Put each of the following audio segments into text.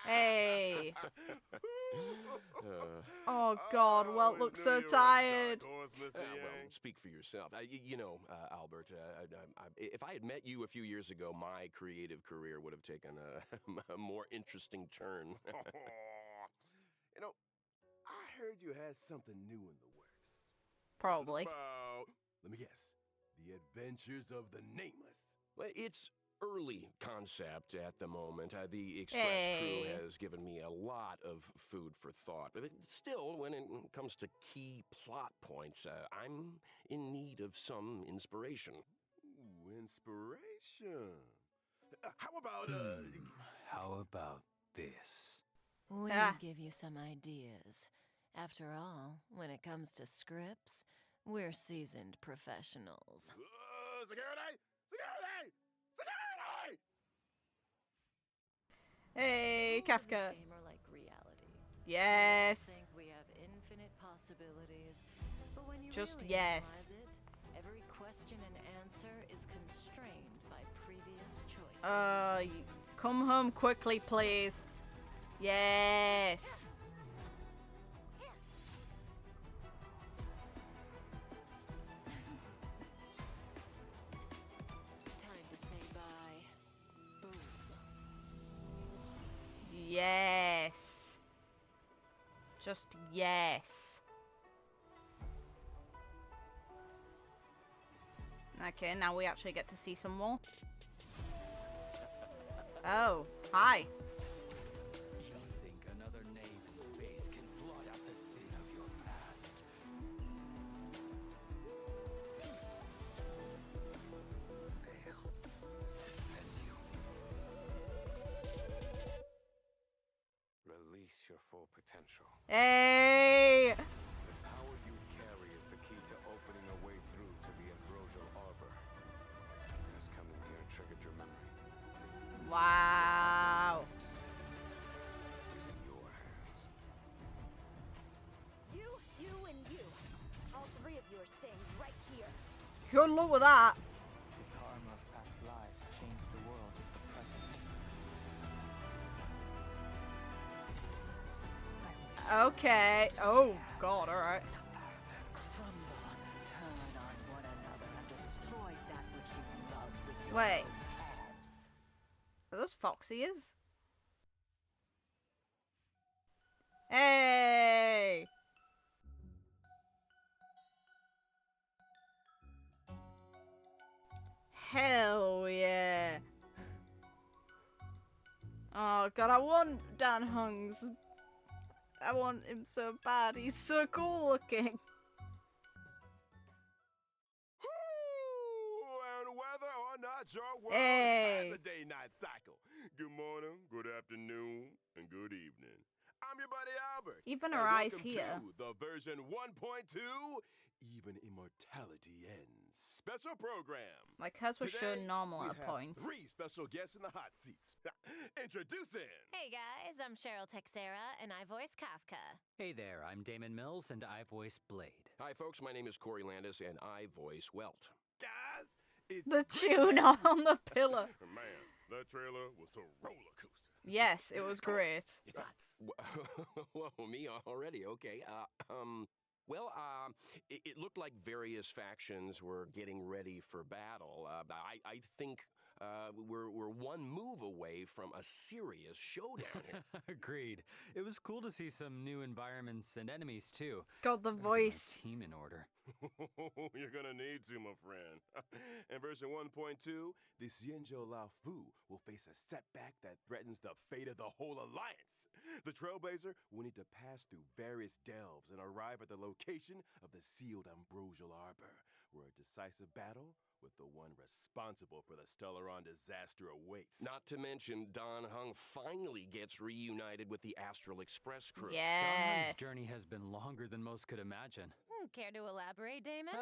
Hey. Oh God, Welt looks so tired. Well, speak for yourself. Albert, if I had met you a few years ago, my creative career would have taken a more interesting turn. I heard you had something new in the works. Probably. Let me guess. The Adventures of the Nameless. Well, it's early concept at the moment. The Express crew has given me a lot of food for thought. But still, when it comes to key plot points, I'm in need of some inspiration. Ooh, inspiration. How about, How about this? We give you some ideas. After all, when it comes to scripts, we're seasoned professionals. Security! Security! Security! Hey, Rules of Kafka. this game are like reality. Yes. We think we have infinite possibilities, but when you Just really yes. analyze it, every question and answer is constrained by previous choices. Come home quickly, please. Yes. Time to say bye. Boom. Yes. Just yes. Okay, now we actually get to see some more. Oh, hi. You think another name in the face can blot out the sin of your past? Fail. And you. Release your full potential. Hey. The power you carry is the key to opening a way through to the ambrosial arbor. As coming here triggered your memory. Wow. Is in your hands. You, and you. All three of you are staying right here. Good luck with that. The karma of past lives changed the world of the present. Okay. Oh, God, alright. Crumble, turn on one another, and destroy that which you love with your Wait. own hands. Are those fox ears? Hey! Hell yeah! Oh God, I want Dan Heng's. I want him so bad. He's so cool looking. And whether or not your world Hey. has a day-night cycle. Good morning, good afternoon, and good evening. I'm your buddy Albert. Even and her eyes welcome here. to the version 1.2, Even Immortality Ends special program. Like hers was Today, shown normal we at a have point. 3 special guests in the hot seats. Introducing. Hey guys, I'm Cheryl Texera, and I voice Kafka. Hey there, I'm Damon Mills, and I voice Blade. Hi, folks. My name is Corey Landis, and I voice Welt. Guys, it's The great tune to have on the pillar. you. Man, that trailer was a roller coaster. Yes, it was great. Your thoughts? Whoa, me already? Okay. It looked like various factions were getting ready for battle. I think we're one move away from a serious showdown here. Agreed. It was cool to see some new environments and enemies too. God, the Better get my voice. team in order. You're gonna need to, my friend. In version 1.2, the Xianzhou Lao Fu will face a setback that threatens the fate of the whole alliance. The Trailblazer will need to pass through various delves and arrive at the location of the sealed ambrosial arbor, where a decisive battle with the one responsible for the Stellaron disaster awaits. Not to mention, Dan Heng finally gets reunited with the Astral Express crew. Dan Yes. Heng's journey has been longer than most could imagine. Care to elaborate, Damon?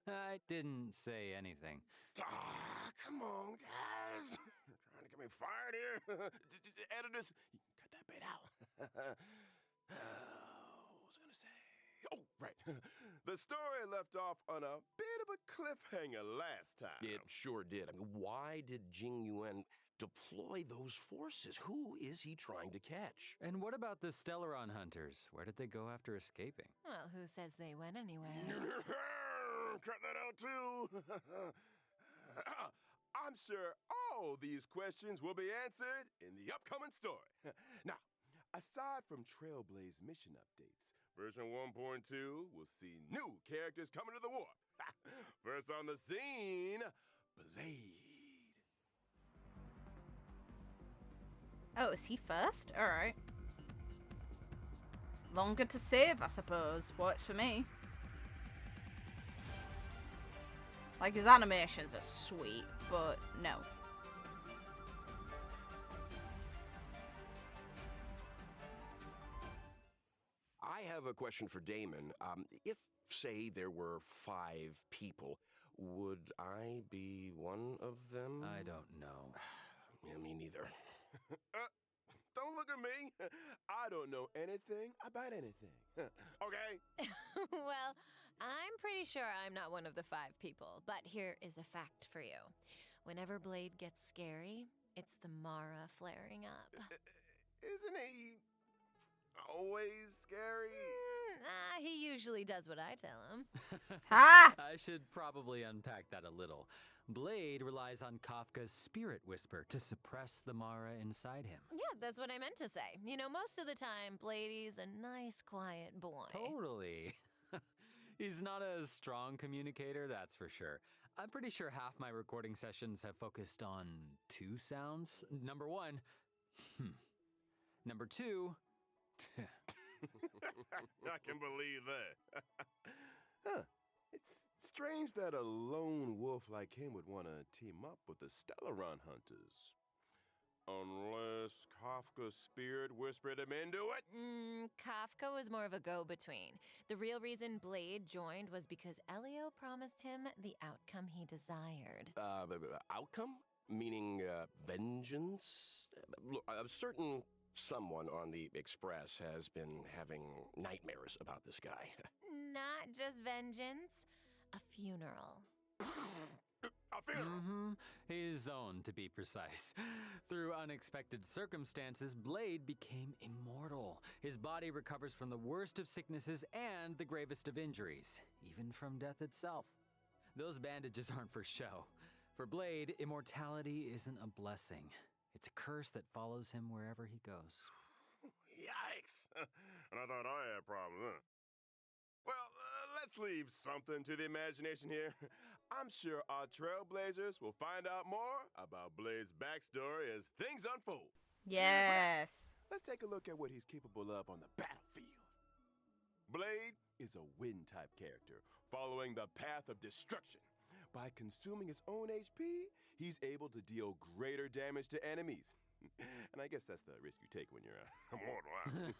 I didn't say anything. Ah, come on, guys. You're trying to get me fired here. Editors, cut that bit out. What was I gonna say? Oh, right. The story left off on a bit of a cliffhanger last time. It sure did. I mean, why did Jing Yuan deploy those forces? Who is he trying to catch? And what about the Stellaron Hunters? Where did they go after escaping? Well, who says they went anywhere? Cut that out too. I'm sure all these questions will be answered in the upcoming story. Now, aside from Trailblaze mission updates, version 1.2 will see new characters coming to the war. First on the scene, Blade. Oh, is he first? Alright. Longer to save, I suppose. Works for me. Like, his animations are sweet, but no. I have a question for Damon. If, say, there were 5 people, would I be one of them? I don't know. Yeah, me neither. Don't look at me. I don't know anything about anything. Okay? Well, I'm pretty sure I'm not one of the 5 people, but here is a fact for you. Whenever Blade gets scary, it's the Mara flaring up. Isn't he always scary? He usually does what I tell him. Ha! I should probably unpack that a little. Blade relies on Kafka's spirit whisper to suppress the Mara inside him. Yeah, that's what I meant to say. You know, most of the time, Bladey's a nice, quiet boy. Totally. He's not a strong communicator, that's for sure. I'm pretty sure half my recording sessions have focused on 2 sounds. Number 1, Number 2, I can believe that. Huh. It's strange that a lone wolf like him would want to team up with the Stellaron Hunters. Unless Kafka's spirit whispered him into it? Kafka was more of a go-between. The real reason Blade joined was because Elio promised him the outcome he desired. Outcome? Meaning vengeance? Look, a certain someone on the Express has been having nightmares about this guy. Not just vengeance, a funeral. A funeral? His own, to be precise. Through unexpected circumstances, Blade became immortal. His body recovers from the worst of sicknesses and the gravest of injuries, even from death itself. Those bandages aren't for show. For Blade, immortality isn't a blessing. It's a curse that follows him wherever he goes. Yikes. And I thought I had a problem, huh? Well, let's leave something to the imagination here. I'm sure our Trailblazers will find out more about Blade's backstory as things unfold. Yes. Let's take a look at what he's capable of on the battlefield. Blade is a wind-type character, following the path of destruction. By consuming his own HP, he's able to deal greater damage to enemies. And I guess that's the risk you take when you're immortal.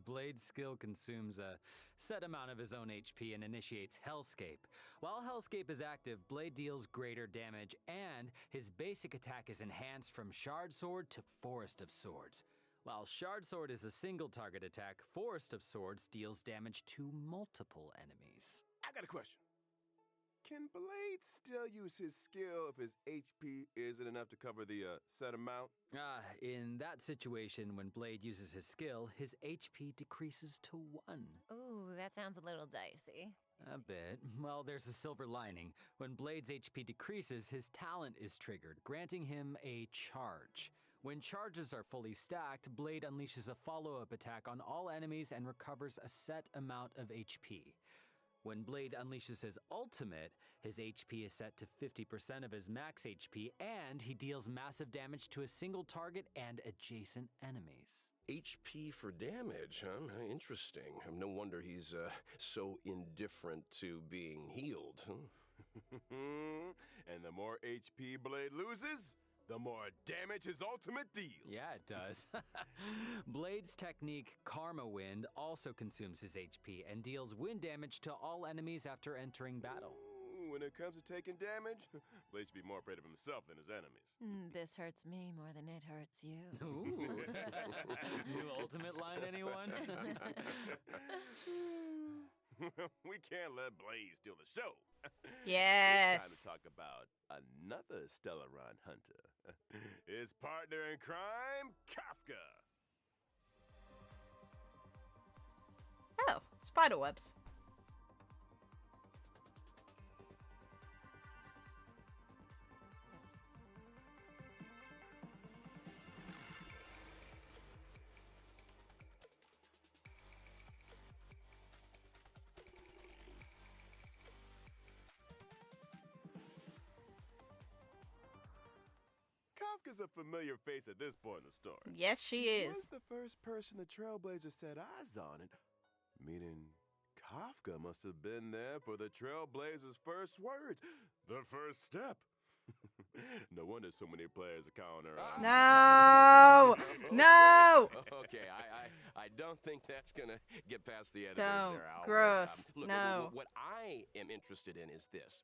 Blade's skill consumes a set amount of his own HP and initiates Hellscape. While Hellscape is active, Blade deals greater damage, and his basic attack is enhanced from Shard Sword to Forest of Swords. While Shard Sword is a single target attack, Forest of Swords deals damage to multiple enemies. I got a question. Can Blade still use his skill if his HP isn't enough to cover the set amount? In that situation, when Blade uses his skill, his HP decreases to 1. Ooh, that sounds a little dicey. A bit. Well, there's a silver lining. When Blade's HP decreases, his talent is triggered, granting him a charge. When charges are fully stacked, Blade unleashes a follow-up attack on all enemies and recovers a set amount of HP. When Blade unleashes his ultimate, his HP is set to 50% of his max HP, and he deals massive damage to a single target and adjacent enemies. HP for damage, huh? Interesting. No wonder he's so indifferent to being healed. And the more HP Blade loses, the more damage his ultimate deals. Yeah, it does. Blade's technique, Karma Wind, also consumes his HP and deals wind damage to all enemies after entering battle. When it comes to taking damage, Blade should be more afraid of himself than his enemies. This hurts me more than it hurts you. Ooh. New ultimate line, anyone? We can't let Blade steal the show. Yes. It's time to talk about another Stellaron Hunter. His partner in crime, Kafka. Oh, spider webs. Kafka's a familiar face at this point in the story. Yes, she Was is. the first person the Trailblazer set eyes on it, meaning Kafka must have been there for the Trailblazer's first words, the first step. No wonder so many players are calling her. No! No! Okay, I don't think that's gonna get past the editors Don't. there, Al. Gross. Look, No. what I am interested in is this.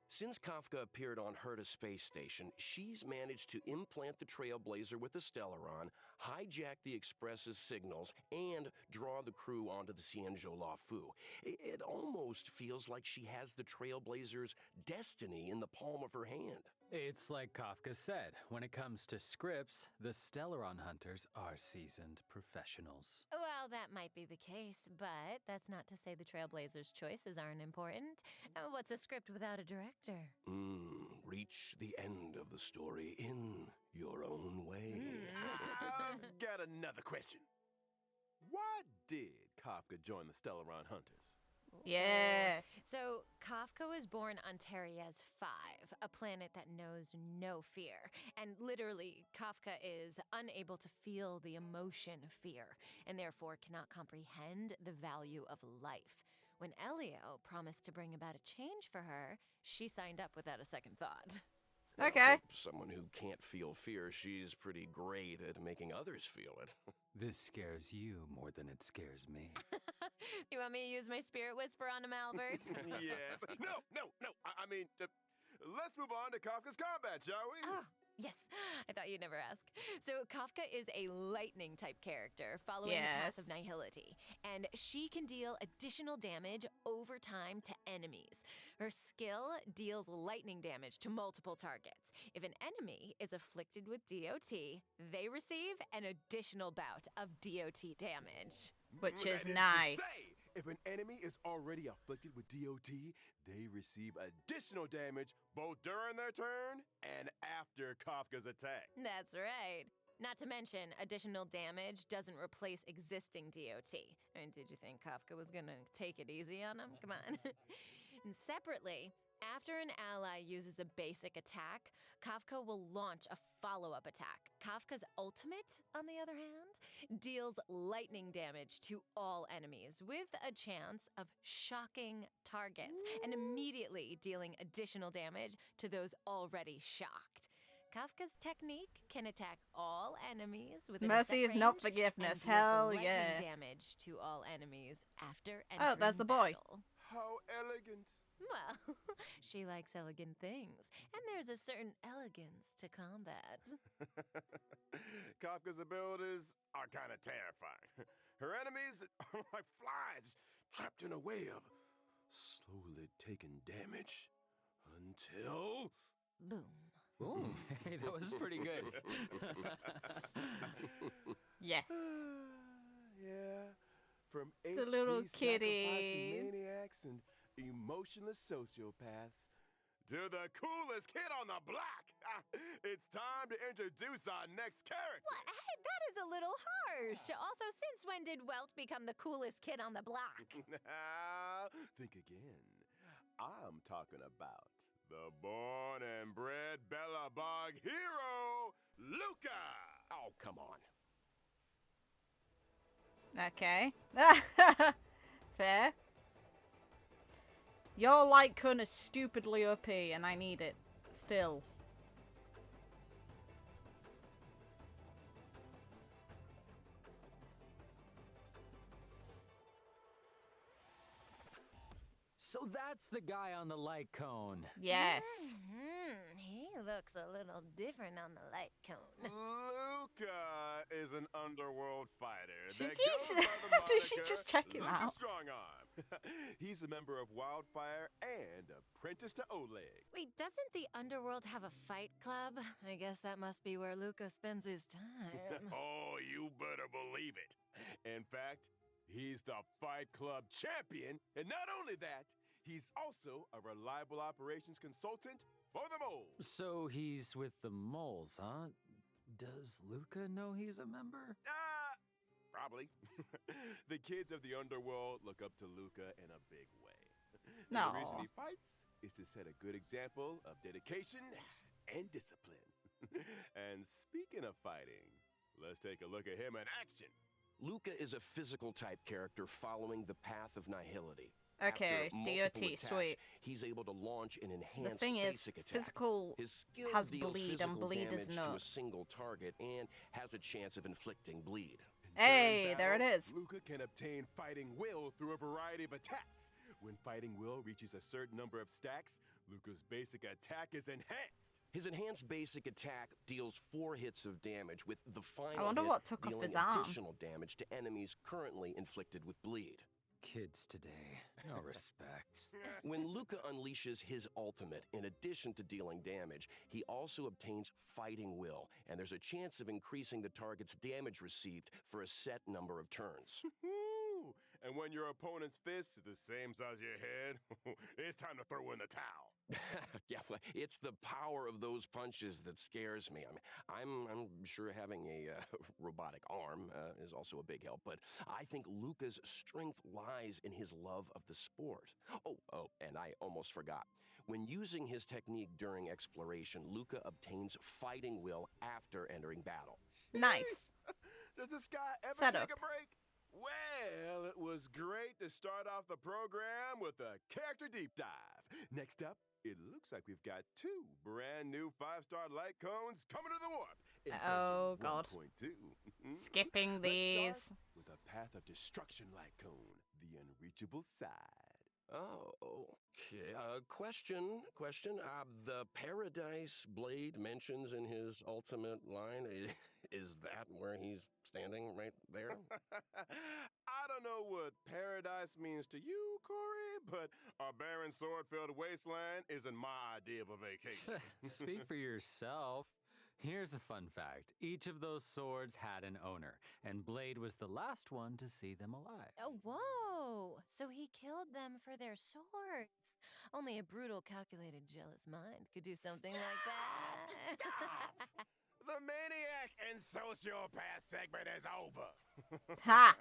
Since Kafka appeared on Herta Space Station, she's managed to implant the Trailblazer with the Stellaron, hijack the Express's signals, and draw the crew onto the Xianzhou La Fu. It almost feels like she has the Trailblazer's destiny in the palm of her hand. It's like Kafka said, when it comes to scripts, the Stellaron Hunters are seasoned professionals. Well, that might be the case, but that's not to say the Trailblazers' choices aren't important. What's a script without a director? Reach the end of the story in your own way. I've got another question. Why did Kafka join the Stellaron Hunters? Yes. So, Kafka was born on Terriez 5, a planet that knows no fear. And literally, Kafka is unable to feel the emotion fear, and therefore cannot comprehend the value of life. When Elio promised to bring about a change for her, she signed up without a second thought. Okay. For someone who can't feel fear, she's pretty great at making others feel it. This scares you more than it scares me. You want me to use my spirit whisper on him, Albert? Yes. No. I mean, let's move on to Kafka's combat, shall we? Oh, yes. I thought you'd never ask. So Kafka is a lightning type character following the path of Yes. nihility, and she can deal additional damage over time to enemies. Her skill deals lightning damage to multiple targets. If an enemy is afflicted with DOT, they receive an additional bout of DOT damage. Which That is to nice. say, if an enemy is already afflicted with DOT, they receive additional damage both during their turn and after Kafka's attack. That's right. Not to mention, additional damage doesn't replace existing DOT. I mean, did you think Kafka was gonna take it easy on him? Come on. And separately, after an ally uses a basic attack, Kafka will launch a follow-up attack. Kafka's ultimate, on the other hand, deals lightning damage to all enemies with a chance of shocking targets and immediately dealing additional damage to those already shocked. Kafka's technique can attack all enemies with Mercy is not forgiveness. Hell yeah. Damage to all enemies after Oh, entering there's the boy. battle. How elegant. Well, she likes elegant things, and there's a certain elegance to combat. Kafka's abilities are kind of terrifying. Her enemies are like flies trapped in a web, slowly taking damage until. Boom. Ooh, hey, that was pretty good. Yes. Yeah. From The little HP kitty. sacrificing maniacs and emotionless sociopaths to the coolest kid on the block. It's time to introduce our next character. What? Hey, that is a little harsh. Also, since when did Welt become the coolest kid on the block? Think again. I'm talking about the born and bred Bellabog hero, Luca. Oh, come on. Okay. Fair. You're like kinda stupidly OP and I need it. Still. So that's the guy on the light cone. Yes. He looks a little different on the light cone. Luca is an underworld fighter She that keeps- goes by the Did she moniker just check him Luca out? Strongarm. He's a member of Wildfire and apprentice to Oleg. Wait, doesn't the underworld have a fight club? I guess that must be where Luca spends his time. Oh, you better believe it. In fact, he's the Fight Club champion, and not only that, he's also a reliable operations consultant for the moles. So he's with the moles, huh? Does Luca know he's a member? Probably. The kids of the underworld look up to Luca in a big way. No. The reason he fights is to set a good example of dedication and discipline. And speaking of fighting, let's take a look at him in action. Luca is a physical type character following the path of nihility. Okay, After multiple DOT, attacks, sweet. He's able to launch an The enhanced thing is, basic attack. physical His skill has deals bleed, and physical bleed is damage to a nuts. single target and has a chance of inflicting bleed. Hey, During there it battle, is. Luca can obtain fighting will through a variety of attacks. When fighting will reaches a certain number of stacks, Luca's basic attack is enhanced. His enhanced basic attack deals 4 hits of damage, with the final I wonder hit what took off dealing his arm. additional damage to enemies currently inflicted with bleed. Kids today, no respect. When Luca unleashes his ultimate, in addition to dealing damage, he also obtains fighting will, and there's a chance of increasing the target's damage received for a set number of turns. Woo! And when your opponent's fist is the same size as your head, it's time to throw in the towel. Yeah, well, it's the power of those punches that scares me. I mean, I'm sure having a robotic arm is also a big help, but I think Luca's strength lies in his love of the sport. Oh, and I almost forgot. When using his technique during exploration, Luca obtains fighting will after entering battle. Nice. Does this guy ever Setup. take a break? Well, it was great to start off the program with a character deep dive. Next up, it looks like we've got 2 brand new 5-star light cones coming to the warp. in Oh, version God. 1.2. Skipping Let's these. start with a path of destruction light cone, the unreachable side. Oh, okay. Question. The Paradise Blade mentions in his ultimate line, is that where he's standing right there? I don't know what paradise means to you, Corey, but a barren sword-filled wasteland isn't my idea of a vacation. Speak for yourself. Here's a fun fact. Each of those swords had an owner, and Blade was the last one to see them alive. Oh, whoa! So he killed them for their swords. Only a brutal, calculated, jealous mind could do something like that. Stop! The maniac and sociopath segment is over. Ha!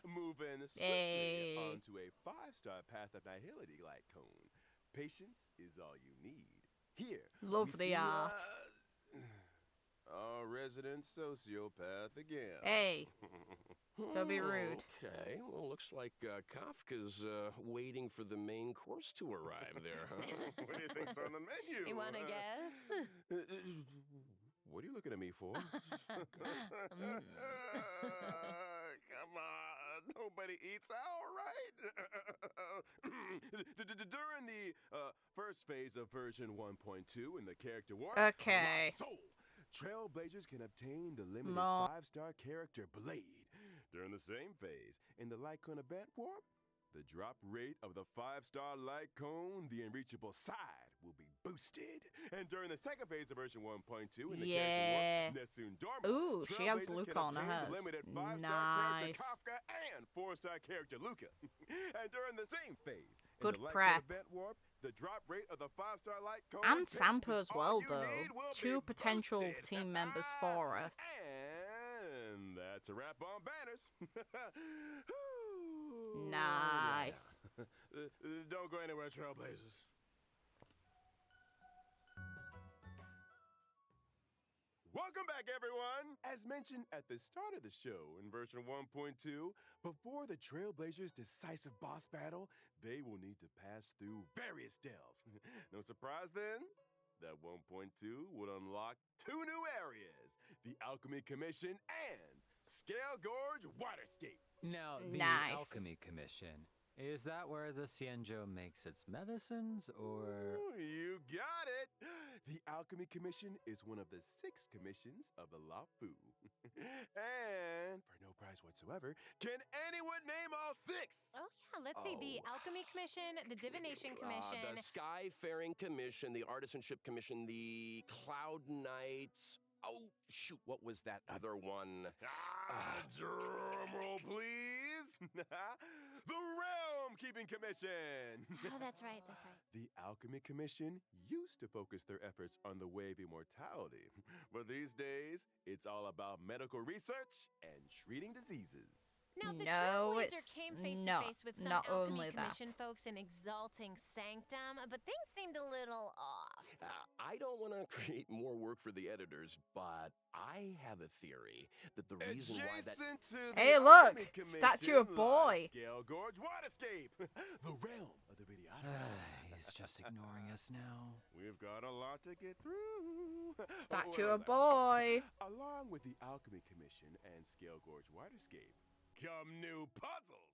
Moving swiftly Hey. onto a 5-star path of nihility light cone. Patience is all you need. Here, Love we the see, art. our resident sociopath again. Hey, don't be rude. Okay, well, looks like Kafka's waiting for the main course to arrive there, huh? What do you think's on the menu? You wanna guess? What are you looking at me for? Mm. Come on, nobody eats out, right? During the first phase of version 1.2 in the character warp, Okay. Lost Soul, Trailblazers can obtain the limited Mo- 5-star character Blade. During the same phase, in the Light Cone event warp, the drop rate of the 5-star light cone, the unreachable side, will be boosted. And during the second phase of version 1.2 in the Yeah. character warp, Nessun Dorma, Ooh, she has Trailblazers Luca can on obtain hers. the limited 5-star Nice. character Kafka and 4-star character Luca. And during the same phase, in Good the light prep. cone event warp, the drop rate of the 5-star light cone And Patience Sampo is as all well, you though. need will 2 be potential boosted. team members for her. And that's a wrap on banners. Whew. Nice. Don't go anywhere, Trailblazers. Welcome back, everyone! As mentioned at the start of the show in version 1.2, before the Trailblazers' decisive boss battle, they will need to pass through various delves. No surprise then? That 1.2 would unlock 2 new areas, the Alchemy Commission and Scale Gorge Waterscape. Now, the Nice. Alchemy Commission. Is that where the Xianzhou makes its medicines, or...? Ooh, you got it! The Alchemy Commission is one of the 6 commissions of the Lafu. And for no surprise whatsoever. Can anyone name all 6? Oh, yeah, let's see. The Alchemy Commission, the Divination Commission. The Skyfaring Commission, the Artisanship Commission, the Cloud Knights. Oh, shoot, what was that other one? Drum roll, please. The Realm Keeping Commission. Oh, that's right, that's right. The Alchemy Commission used to focus their efforts on the way of immortality, but these days, it's all about medical research and treating diseases. Now, the No, Trailblazer it's came face to not. face with some Not Alchemy only that. Commission folks in Exalting Sanctum, but things seemed a little off. I don't want to create more work for the editors, but I have a theory that the reason why that... Adjacent to the Hey, look! Alchemy Commission Statue of Boy. lies Scale Gorge Waterscape, the realm of the videographer. He's just ignoring us now. We've got a lot to get through. Statue What of was I? Boy. Along with the Alchemy Commission and Scale Gorge Waterscape, come new puzzles.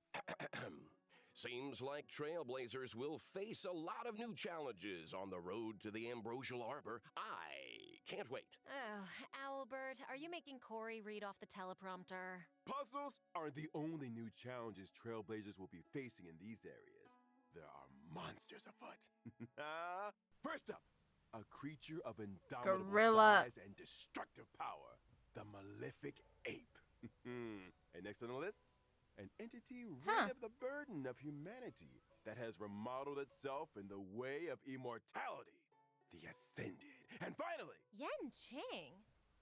Seems like Trailblazers will face a lot of new challenges on the road to the Ambrosial Arbor. I can't wait. Oh, Owlbert, are you making Corey read off the teleprompter? Puzzles aren't the only new challenges Trailblazers will be facing in these areas. There are monsters afoot. First up, a creature of indomitable Gorilla. size and destructive power, the Malefic Ape. And next on the list, an entity rid of the burden of humanity that has remodeled itself in the way of immortality, the Ascended. And finally, Yen Ching?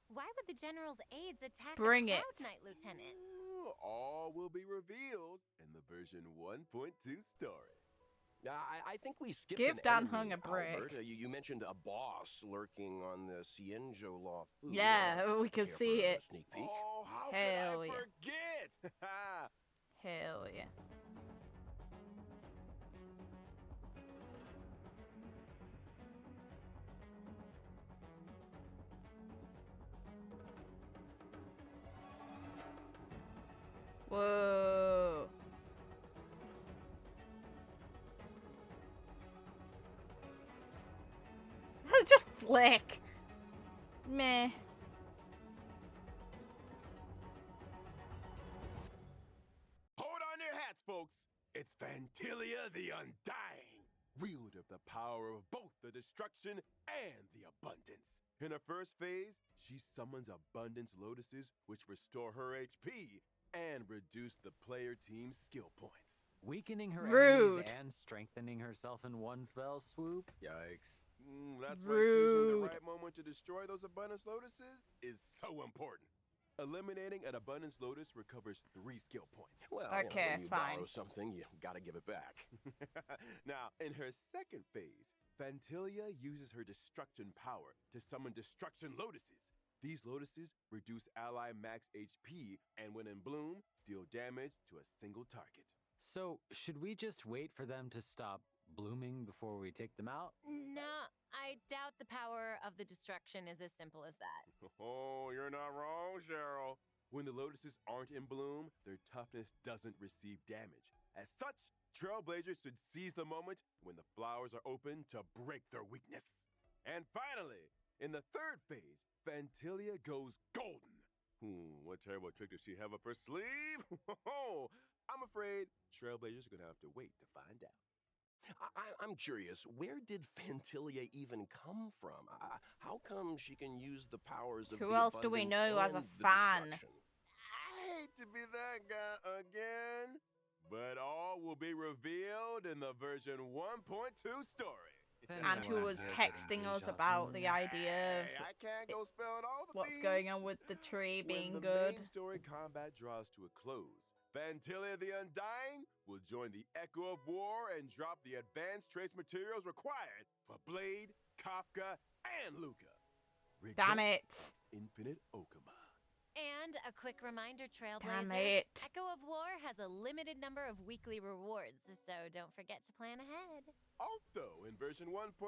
Why would the General's aides attack Bring the it. Cloud Knight, Lieutenant? all will be revealed in the version 1.2 story. I think we skipped Give an Dan enemy, Heng a break. Albert. You mentioned a boss lurking on the Cienjo Law food. Yeah, we could Care see for a it. Sneak peek. Oh, how Hell could I yeah. forget? Hell yeah. Whoa. Just flick. Meh. Hold on to your hats, folks. It's Fantilia the Undying, wielder of the power of both the destruction and the abundance. In her first phase, she summons abundance lotuses which restore her HP and reduce the player team's skill points. Weakening her Rude. enemies and strengthening herself in one fell swoop? Yikes. That's why choosing the Rude. right moment to destroy those abundance lotuses is so important. Eliminating an abundance lotus recovers 3 skill points. Well, Okay, when you fine. borrow something, you gotta give it back. Now, in her second phase, Fantilia uses her destruction power to summon destruction lotuses. These lotuses reduce ally max HP and when in bloom, deal damage to a single target. So, should we just wait for them to stop blooming before we take them out? No, I doubt the power of the destruction is as simple as that. Oh, you're not wrong, Cheryl. When the lotuses aren't in bloom, their toughness doesn't receive damage. As such, Trailblazers should seize the moment when the flowers are open to break their weakness. And finally, in the third phase, Fantilia goes golden. What terrible trick does she have up her sleeve? I'm afraid Trailblazers are gonna have to wait to find out. I'm curious, where did Fantilia even come from? How come she can use the powers of Who the else do we abundance know as a and the fan? destruction? I hate to be that guy again, but all will be revealed in the version 1.2 story. And who was texting us about the idea Hey, of I can't go spelling all the what's things. going on with the tree When being the good. main story combat draws to a close, Fantilia the Undying will join the Echo of War and drop the advanced trace materials required for Blade, Kafka, and Luca. Damn Regret it. Infinite Okama. And a quick reminder, Damn Trailblazers, it. Echo of War has a limited number of weekly rewards, so don't forget to plan ahead. Also, in version 1.2,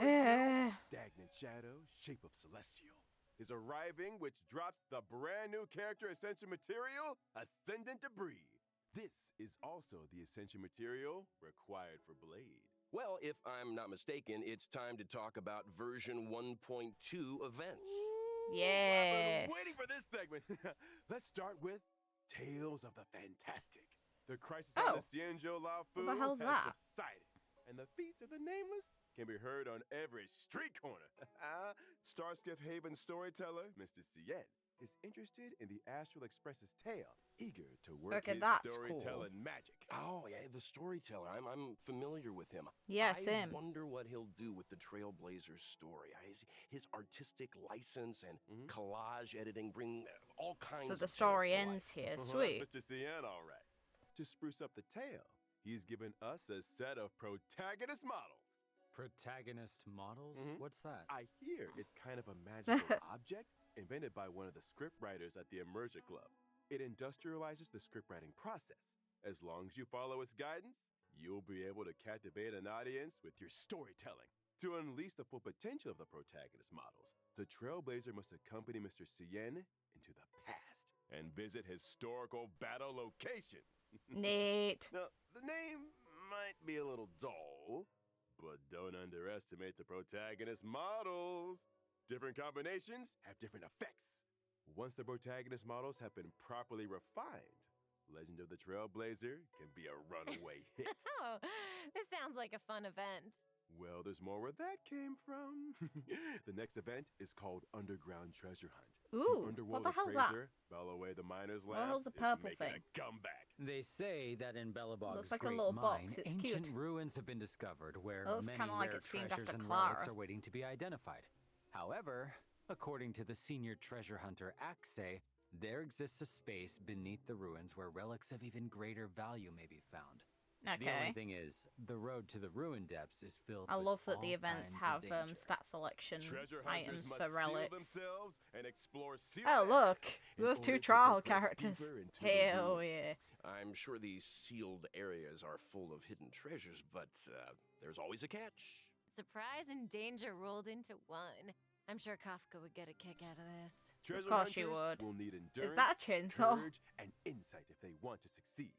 Stagnant Shadow, Shape of Celestial, is arriving, which drops the brand new character Ascension material, Ascendant Debris. This is also the Ascension material required for Blade. Well, if I'm not mistaken, it's time to talk about version 1.2 events. I've Yes. been waiting for this segment. Let's start with Tales of the Fantastic. The crisis Oh. on the Xianzhou Laofu What the hell's has that? subsided, and the feats of the Nameless can be heard on every street corner. Starskiff Haven storyteller, Mr. Cien, is interested in the Astral Express's tale, eager to work Okay, his that's storytelling magic. Oh, yeah, the storyteller. I'm familiar with him. Yeah, I same. wonder what he'll do with the Trailblazers story. His artistic license and collage editing bring all kinds So of the tales story to ends life. here. That's Sweet. Mr. Cien, all right. To spruce up the tale, he's given us a set of protagonist models. Protagonist models? Mhm. What's that? I hear it's kind of a magical object invented by one of the scriptwriters at the Immersion Club. It industrializes the scriptwriting process. As long as you follow its guidance, you'll be able to captivate an audience with your storytelling. To unleash the full potential of the protagonist models, the Trailblazer must accompany Mr. Cien into the past and visit historical battle locations. Neat. Now, the name might be a little dull, but don't underestimate the protagonist models. Different combinations have different effects. Once the protagonist models have been properly refined, Legend of the Trailblazer can be a runaway hit. Oh, this sounds like a fun event. Well, there's more where that came from. The next event is called Underground Treasure Hunt. Ooh, The what underworld the of hell's that? Fraser, Bellaway the Miner's What the Lab, hell's the is purple making thing? a comeback. They say that in Belobog's Looks like a great little mine, box, it's ancient cute. ruins have been discovered where It looks many kinda like rare it's themed treasures after and Clara. relics are waiting to be identified. However, according to the senior treasure hunter Axe, there exists a space beneath the ruins where relics of even greater value may be found. The only Okay. thing is, the road to the ruin depths is filled I with love that the all events kinds have of danger. stat selection Treasure hunters items must for steal relics. themselves and explore sealed Oh look, areas in those order two to trial progress characters. deeper into the Hell ruins. yeah. I'm sure these sealed areas are full of hidden treasures, but there's always a catch. Surprise and danger rolled into one. I'm sure Kafka would get a kick out of this. Treasure course she hunters would. will need endurance, that a chainsaw? courage, and insight if they want to succeed.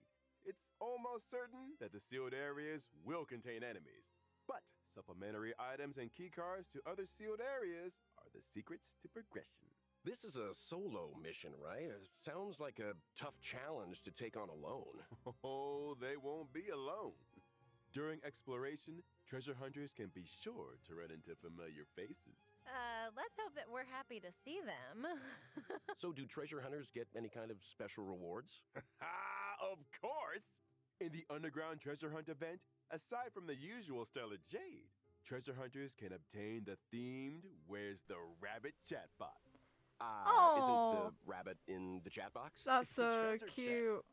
It's almost certain that the sealed areas will contain enemies, but supplementary items and keycards to other sealed areas are the secrets to progression. This is a solo mission, right? It sounds like a tough challenge to take on alone. Oh, they won't be alone. During exploration, treasure hunters can be sure to run into familiar faces. Let's hope that we're happy to see them. So do treasure hunters get any kind of special rewards? Of course! In the Underground Treasure Hunt event, aside from the usual Stellar Jade, treasure hunters can obtain the themed Where's the Rabbit chatbox. Is it Aw. the rabbit in the chat box? That's It's a so treasure chest. cute.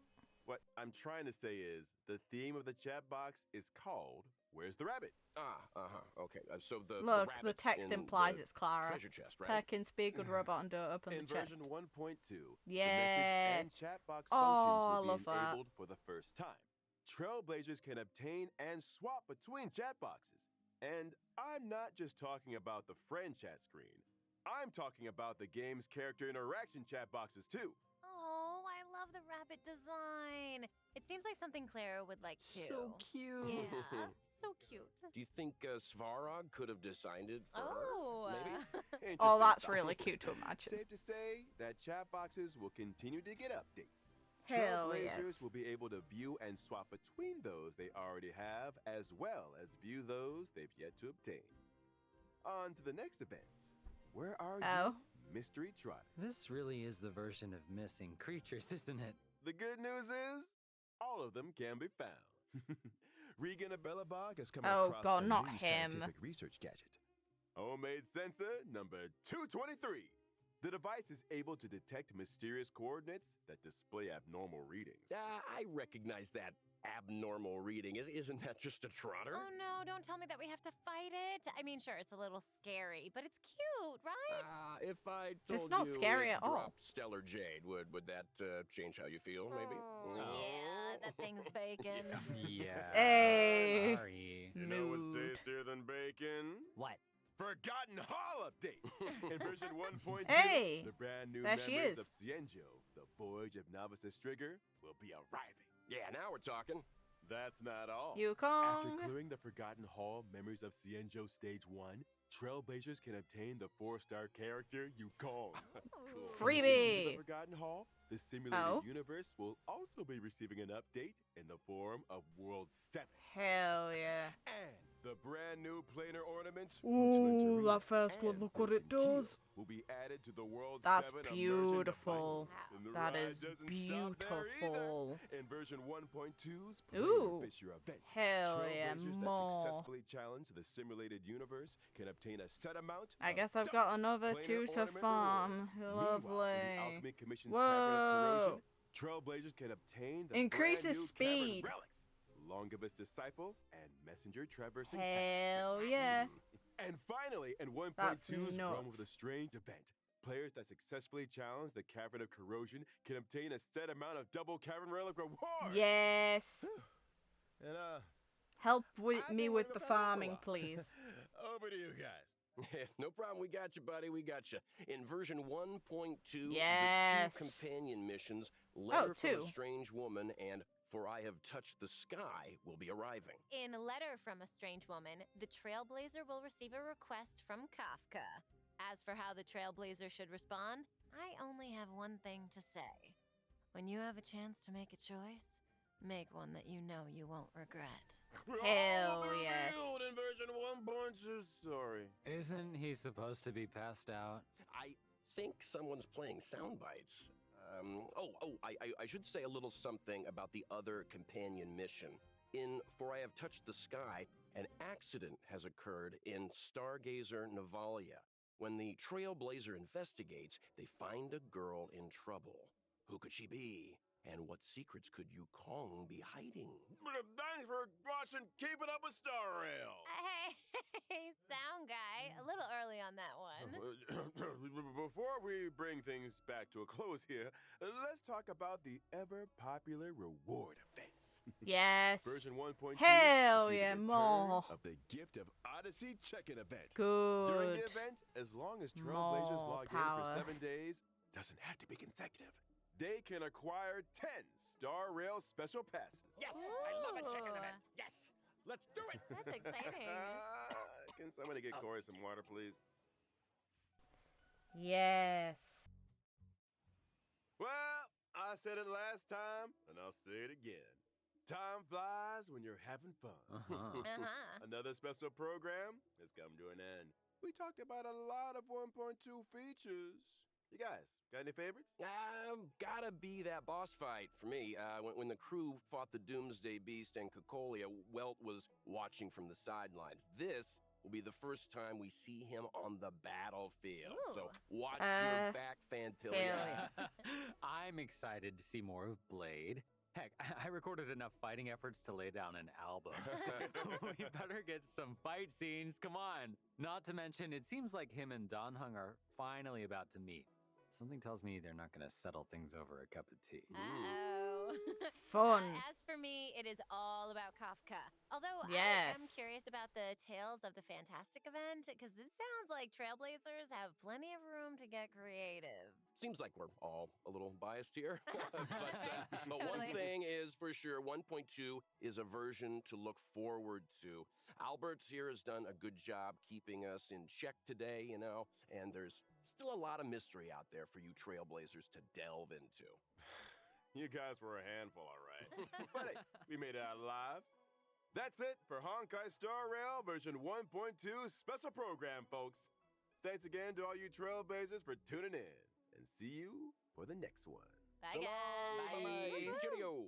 What I'm trying to say is, the theme of the chat box is called Where's the Rabbit? Okay. So the Look, the rabbit's text in implies the it's Clara. treasure chest, right? Perkins, be a good robot and don't open In the chest. version 1.2, the Yeah. message and chat box Oh, I functions love will be that. enabled for the first time. Trailblazers can obtain and swap between chat boxes. And I'm not just talking about the friend chat screen. I'm talking about the game's character interaction chat boxes too. Oh, I love the rabbit design. It seems like something Clara would like too. So cute. Yeah, so cute. Do you think Svarog could have designed it for Oh, her? Maybe? Interesting Oh, that's thought. really cute to imagine. Safe to say that chat boxes will continue to get updates. Hell Trailblazers yes. will be able to view and swap between those they already have, as well as view those they've yet to obtain. On to the next event. Where are Oh. you, Mystery Trotter? This really is the version of missing creatures, isn't it? The good news is, all of them can be found. Regan of Bellabog has come Oh, across God, a not new him. scientific research gadget. Homemade sensor number 223. The device is able to detect mysterious coordinates that display abnormal readings. I recognize that abnormal reading. Isn't that just a trotter? Oh no, don't tell me that we have to fight it. I mean, sure, it's a little scary, but it's cute, right? If I told It's not you scary it at all. dropped Stellar Jade, would that change how you feel, maybe? Oh, yeah, that thing's bacon. Yeah. Hey. Sorry. You know what's Mood. tastier than bacon? What? Forgotten Hall updates! In version 1.2, Hey, the brand new there she members is. of Xianzhou, the Voyage of Novice Trigger, will be arriving. Yeah, now we're talking. That's not all. Yukong. After clearing the Forgotten Hall Memories of Xianzhou Stage 1, Trailblazers can obtain the 4-star character Yukong. In addition to Freebie. the Forgotten Hall, the simulated Oh. universe will also be receiving an update in the form of World 7. Hell yeah. And the brand new planar ornaments, Ooh, that first one, and look what it Broken Keel does. will be added to the World That's 7 immersion beautiful. device. And the That ride is doesn't stop there either. beautiful. In version 1.2's Ooh. Fish Your Event, Hell yeah, Trailblazers that more. successfully challenge the simulated universe can obtain a set amount I of guess I've double got another planar 2 to ornament farm. rewards. Meanwhile, in the Lovely. Alchemy Commission's Cavern of Whoa. Corrosion, Trailblazers can obtain the Increases brand new speed. Cavern relics, Longibus Disciple, and Messenger Traversing Hell Paths. yeah. And finally, in That's 1.2's Realm of nuts. the Strange event, players that successfully challenge the Cavern of Corrosion can obtain a set amount of double Cavern relic rewards. Yes. And Help with I've me been with wanting the to pass up a farming, lot. please. Over to you guys. No problem. We got you, buddy. We got you. In version 1.2, Yes. the 2 companion missions, Letter from 2. a Strange Woman and For I Have Touched the Sky, will be arriving. In a letter from a strange woman, the Trailblazer will receive a request from Kafka. As for how the Trailblazer should respond, I only have one thing to say. When you have a chance to make a choice, make one that you know you won't regret. Hell All yes. revealed in version 1.2 story. Isn't he supposed to be passed out? I think someone's playing sound bites. I should say a little something about the other companion mission. In For I Have Touched the Sky, an accident has occurred in Stargazer Navalia. When the Trailblazer investigates, they find a girl in trouble. Who could she be? And what secrets could Yukong be hiding? Thanks for watching Keeping Up with Star Rail. Hey, sound guy, a little early on that one. Before we bring things back to a close here, let's talk about the ever-popular reward events. Yes. Version 1.2 Hell will see the yeah, return more. of the Gift of Odyssey check-in event. Good. During the event, as long as Trailblazers More log power. in for 7 days, doesn't have to be consecutive, they can acquire 10 Star Rail special passes. Yes! I love a chicken Ooh. event! Yes! Let's do it! That's exciting. Can somebody get Corey some water, please? Yes. Well, I said it last time, and I'll say it again. Time flies when you're having fun. Uh-huh. Another special program has come to an end. We talked about a lot of 1.2 features. You guys, got any favorites? Gotta be that boss fight for me. When the crew fought the Doomsday Beast and Cocolia, Welt was watching from the sidelines. This will be the first time we see him on the battlefield. So watch your back, Fantilia. hell I'm excited to see more of Blade. Heck, I recorded enough fighting efforts to lay down an album. We better get some fight scenes, come on. Not to mention, it seems like him and Dan Heng are finally about to meet. Something tells me they're not going to settle things over a cup of tea. Uh-oh. Fun. As for me, it is all about Kafka. Although I am Yes. curious about the Tales of the Fantastic event, because this sounds like Trailblazers have plenty of room to get creative. Seems like we're all a little biased here. but one Totally. thing is for sure, 1.2 is a version to look forward to. Albert here has done a good job keeping us in check today, you know, and there's still a lot of mystery out there for you Trailblazers to delve into. You guys were a handful, all right. But hey, we made it out alive. That's it for Honkai Star Rail version 1.2 special program, folks. Thanks again to all you Trailblazers for tuning in, and see you for the next one. Bye, So long, guys. bye-bye. Cheerio.